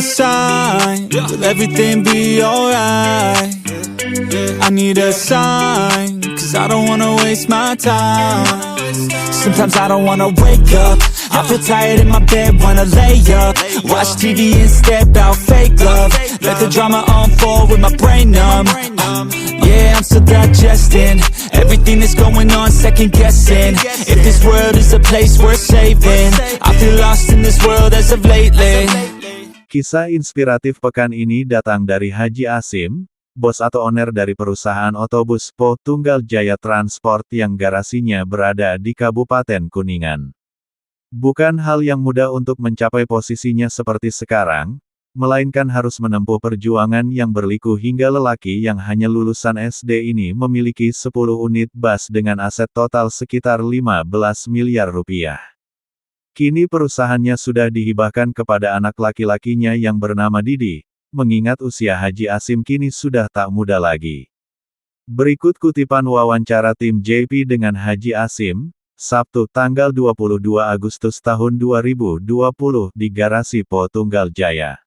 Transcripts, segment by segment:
a sign, will everything be alright? I need a sign, cause I don't wanna waste my time. Sometimes I don't wanna wake up, I feel tired in my bed, wanna lay up. Watch TV instead, about fake love. Let the drama unfold with my brain numb. Yeah, I'm still digesting everything that's going on, second guessing if this world is a place worth saving. I feel lost in this world as of lately. Kisah inspiratif pekan ini datang dari Haji Asim, bos atau owner dari perusahaan otobus Po Tunggal Jaya Transport yang garasinya berada di Kabupaten Kuningan. Bukan hal yang mudah untuk mencapai posisinya seperti sekarang, melainkan harus menempuh perjuangan yang berliku hingga lelaki yang hanya lulusan SD ini memiliki 10 unit bus dengan aset total sekitar 15 miliar rupiah. Kini perusahaannya sudah dihibahkan kepada anak laki-lakinya yang bernama Didi, mengingat usia Haji Asim kini sudah tak muda lagi. Berikut kutipan wawancara tim JP dengan Haji Asim, Sabtu tanggal 22 Agustus tahun 2020 di garasi Po Tunggal Jaya.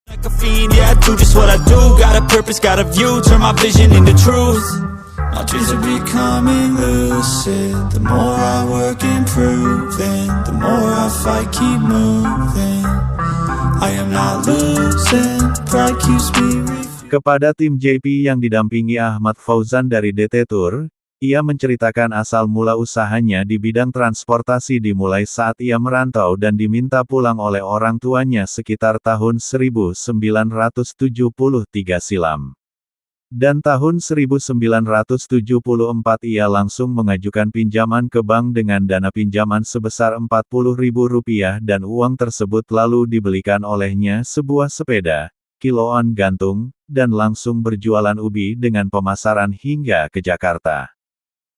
My dreams are becoming lucid. The more I work improving, the more I fight, keep moving. I am not losing, pride keeps me Kepada tim JP yang didampingi Ahmad Fauzan dari DT Tour, ia menceritakan asal mula usahanya di bidang transportasi dimulai saat ia merantau dan diminta pulang oleh orang tuanya sekitar tahun 1973 silam. Dan tahun 1974 ia langsung mengajukan pinjaman ke bank dengan dana pinjaman sebesar Rp40.000 dan uang tersebut lalu dibelikan olehnya sebuah sepeda, kiloan gantung, dan langsung berjualan ubi dengan pemasaran hingga ke Jakarta.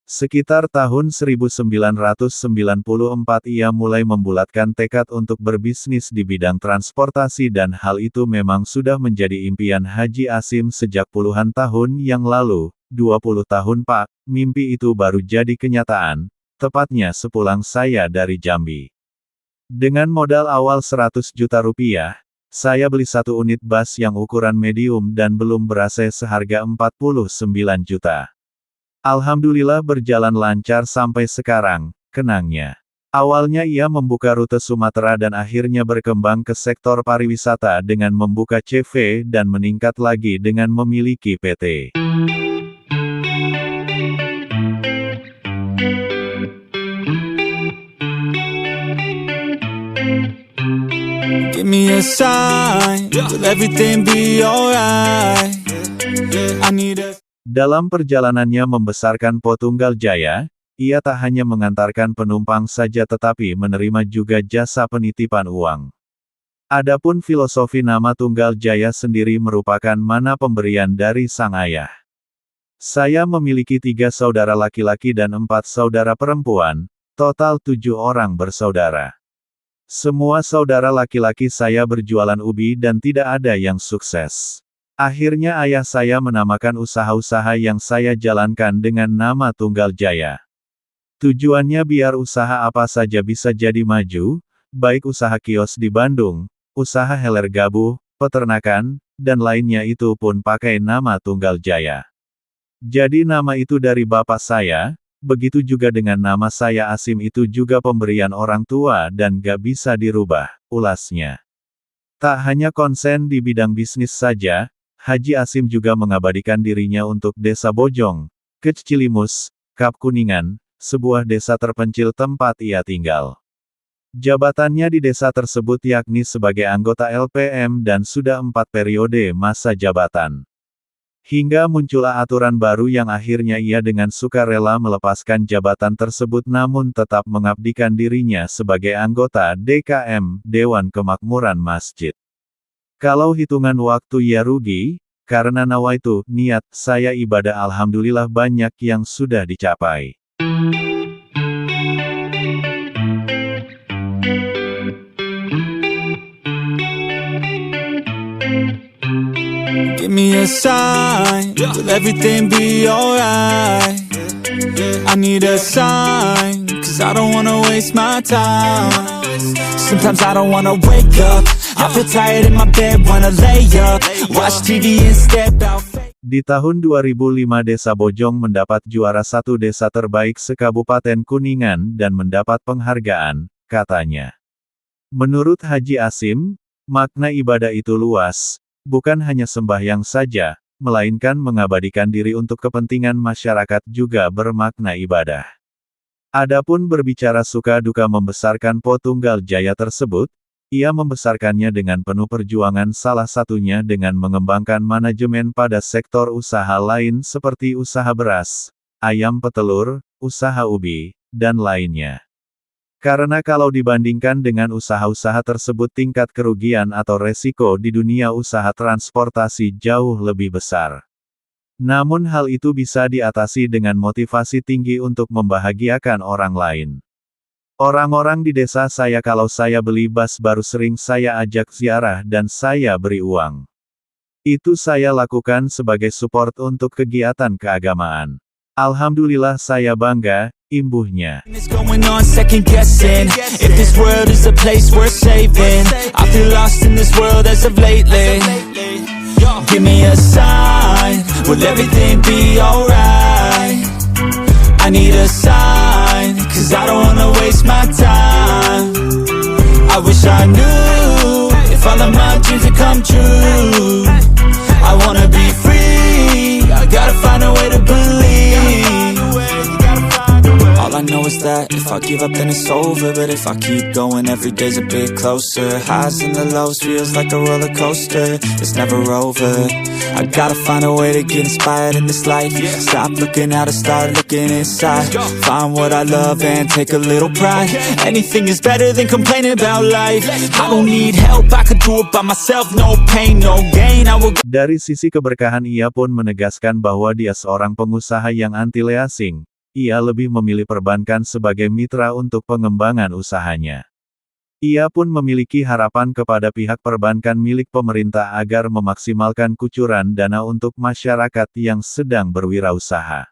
Sekitar tahun 1994 ia mulai membulatkan tekad untuk berbisnis di bidang transportasi dan hal itu memang sudah menjadi impian Haji Asim sejak puluhan tahun yang lalu, 20 tahun Pak, mimpi itu baru jadi kenyataan, tepatnya sepulang saya dari Jambi. Dengan modal awal 100 juta rupiah, saya beli satu unit bus yang ukuran medium dan belum ber-AC seharga 49 juta. Alhamdulillah berjalan lancar sampai sekarang, kenangnya. Awalnya ia membuka rute Sumatera dan akhirnya berkembang ke sektor pariwisata dengan membuka CV dan meningkat lagi dengan memiliki PT. Give me a sign, will everything be alright? I need a Dalam perjalanannya membesarkan Po Tunggal Jaya, ia tak hanya mengantarkan penumpang saja tetapi menerima juga jasa penitipan uang. Adapun filosofi nama Tunggal Jaya sendiri merupakan mana pemberian dari sang ayah. Saya memiliki 3 saudara laki-laki dan 4 saudara perempuan, total 7 orang bersaudara. Semua saudara laki-laki saya berjualan ubi dan tidak ada yang sukses. Akhirnya ayah saya menamakan usaha-usaha yang saya jalankan dengan nama Tunggal Jaya. Tujuannya biar usaha apa saja bisa jadi maju, baik usaha kios di Bandung, usaha heler gabuh, peternakan, dan lainnya itu pun pakai nama Tunggal Jaya. Jadi nama itu dari bapak saya, begitu juga dengan nama saya Asim itu juga pemberian orang tua dan gak bisa dirubah, ulasnya. Tak hanya konsen di bidang bisnis saja, Haji Asim juga mengabadikan dirinya untuk Desa Bojong, Kec Cilimus, Kap Kuningan, sebuah desa terpencil tempat ia tinggal. Jabatannya di desa tersebut yakni sebagai anggota LPM dan sudah 4 periode masa jabatan. Hingga muncullah aturan baru yang akhirnya ia dengan sukarela melepaskan jabatan tersebut namun tetap mengabdikan dirinya sebagai anggota DKM, Dewan Kemakmuran Masjid. Kalau hitungan waktu ya rugi, karena nawaitu, niat, saya ibadah alhamdulillah banyak yang sudah dicapai. give me a sign, will everything be alright? I need a sign, cause I don't wanna waste my time. Sometimes I don't wanna wake up, I feel tired in my bed, wanna lay up, watch TV and step out. Di tahun 2005 Desa Bojong mendapat juara 1 desa terbaik se-Kabupaten Kuningan dan mendapat penghargaan, katanya. Menurut Haji Asim, makna ibadah itu luas, bukan hanya sembahyang saja, melainkan mengabadikan diri untuk kepentingan masyarakat juga bermakna ibadah. Adapun berbicara suka duka membesarkan Po Tunggal Jaya tersebut, ia membesarkannya dengan penuh perjuangan, salah satunya dengan mengembangkan manajemen pada sektor usaha lain seperti usaha beras, ayam petelur, usaha ubi, dan lainnya. Karena kalau dibandingkan dengan usaha-usaha tersebut tingkat kerugian atau resiko di dunia usaha transportasi jauh lebih besar. Namun hal itu bisa diatasi dengan motivasi tinggi untuk membahagiakan orang lain. Orang-orang di desa saya kalau saya beli bus baru sering saya ajak ziarah dan saya beri uang. Itu saya lakukan sebagai support untuk kegiatan keagamaan. Alhamdulillah saya bangga, imbuhnya. It's going on second guessing if this world is a place worth saving. I feel lost in this world as of lately. Give me a sign, will everything be alright? I need a sign, cause I don't wanna waste my time. I wish I knew if all of my dreams would come true. I wanna be free, I gotta find a way to believe. All I know is that if I give up then it's over, but if I keep going every day's a bit closer. Highs and the lows feels like a roller coaster, it's never over. I gotta find a way to get inspired in this life. Stop looking out and start looking inside. Find what I love and take a little pride. Anything is better than complaining about life. I don't need help, I could do it by myself. No pain, no gain, I will. Dari sisi keberkahan ia pun menegaskan bahwa dia seorang pengusaha yang anti asing. Ia lebih memilih perbankan sebagai mitra untuk pengembangan usahanya. Ia pun memiliki harapan kepada pihak perbankan milik pemerintah agar memaksimalkan kucuran dana untuk masyarakat yang sedang berwirausaha.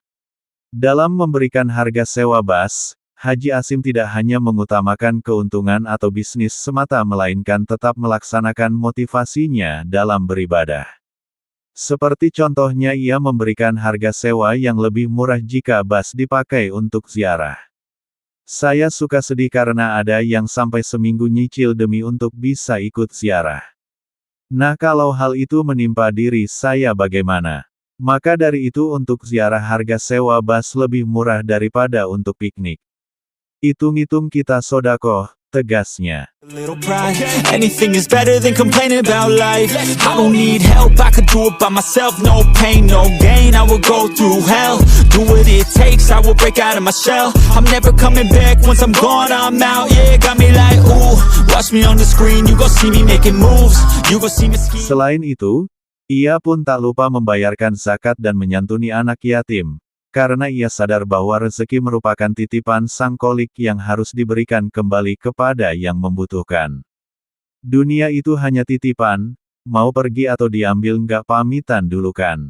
Dalam memberikan harga sewa bus, Haji Asim tidak hanya mengutamakan keuntungan atau bisnis semata melainkan tetap melaksanakan motivasinya dalam beribadah. Seperti contohnya ia memberikan harga sewa yang lebih murah jika bus dipakai untuk ziarah. Saya suka sedih karena ada yang sampai seminggu nyicil demi untuk bisa ikut ziarah. Nah kalau hal itu menimpa diri saya bagaimana? Maka dari itu untuk ziarah harga sewa bus lebih murah daripada untuk piknik. Hitung-hitung kita sodakoh, tegasnya. Anything is better than complaining about life. I don't need help, I could do it by myself. No pain, no gain, I will go through hell. Do what it takes, I will break out of my shell. I'm never coming back, once I'm gone, I'm out. Yeah, got me like, ooh, watch me on the screen. You gon' see me making moves, you gon' see me scheme. Selain itu, ia pun tak lupa membayarkan zakat dan menyantuni anak yatim. Karena ia sadar bahwa rezeki merupakan titipan sang Kholik yang harus diberikan kembali kepada yang membutuhkan. Dunia itu hanya titipan, mau pergi atau diambil nggak pamitan dulu kan.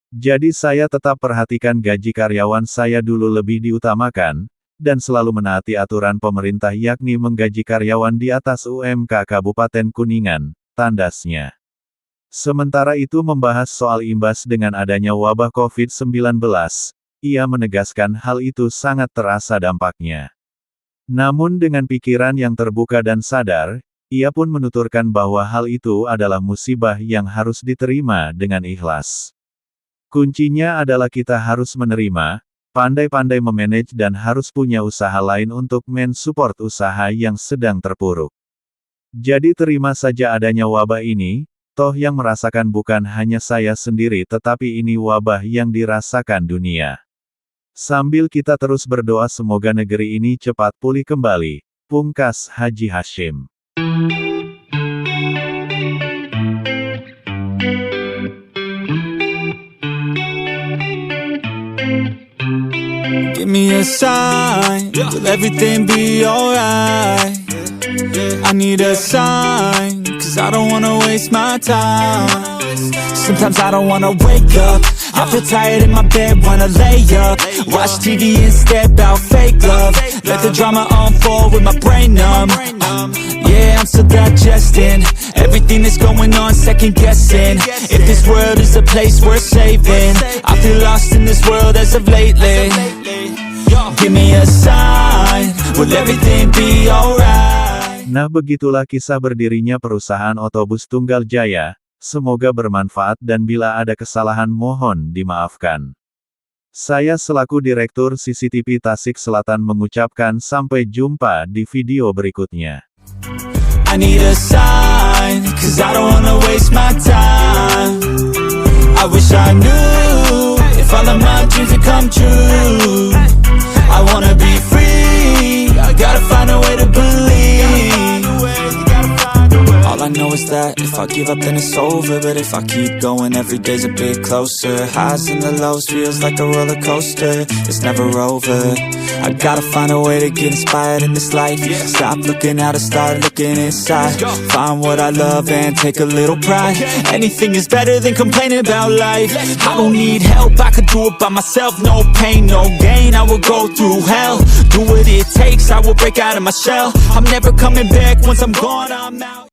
Jadi saya tetap perhatikan gaji karyawan saya dulu lebih diutamakan, dan selalu menaati aturan pemerintah yakni menggaji karyawan di atas UMK Kabupaten Kuningan, tandasnya. Sementara itu membahas soal imbas dengan adanya wabah COVID-19, ia menegaskan hal itu sangat terasa dampaknya. Namun dengan pikiran yang terbuka dan sadar, ia pun menuturkan bahwa hal itu adalah musibah yang harus diterima dengan ikhlas. Kuncinya adalah kita harus menerima, pandai-pandai memanage dan harus punya usaha lain untuk mensupport usaha yang sedang terpuruk. Jadi terima saja adanya wabah ini. Toh yang merasakan bukan hanya saya sendiri tetapi ini wabah yang dirasakan dunia. Sambil kita terus berdoa semoga negeri ini cepat pulih kembali, pungkas Haji Hashim. Give me a sign, will everything be alright? I need a sign, cause I don't wanna waste my time. Sometimes I don't wanna wake up, I feel tired in my bed, wanna lay up, watch TV instead, about fake love, let the drama unfold with my brain numb. Yeah, I'm still digesting everything that's going on, second guessing if this world is a place worth saving. I feel lost in this world as of lately. Give me a sign, will everything be alright? Nah, begitulah kisah berdirinya perusahaan otobus Tunggal Jaya. Semoga bermanfaat dan bila ada kesalahan mohon dimaafkan. Saya selaku Direktur CCTV Tasik Selatan mengucapkan sampai jumpa di video berikutnya. I need a sign, cause I don't wanna waste my time. I wish I knew if all of my dreams would come true. I wanna be free, I gotta find a way to believe. All I know is that if I give up then it's over, but if I keep going every day's a bit closer. Highs and the lows feels like a roller coaster, it's never over. I gotta find a way to get inspired in this life. Stop looking out and start looking inside. Find what I love and take a little pride. Anything is better than complaining about life. I don't need help, I could do it by myself. No pain, no gain, I will go through hell. Do what it takes, I will break out of my shell. I'm never coming back, once I'm gone I'm out.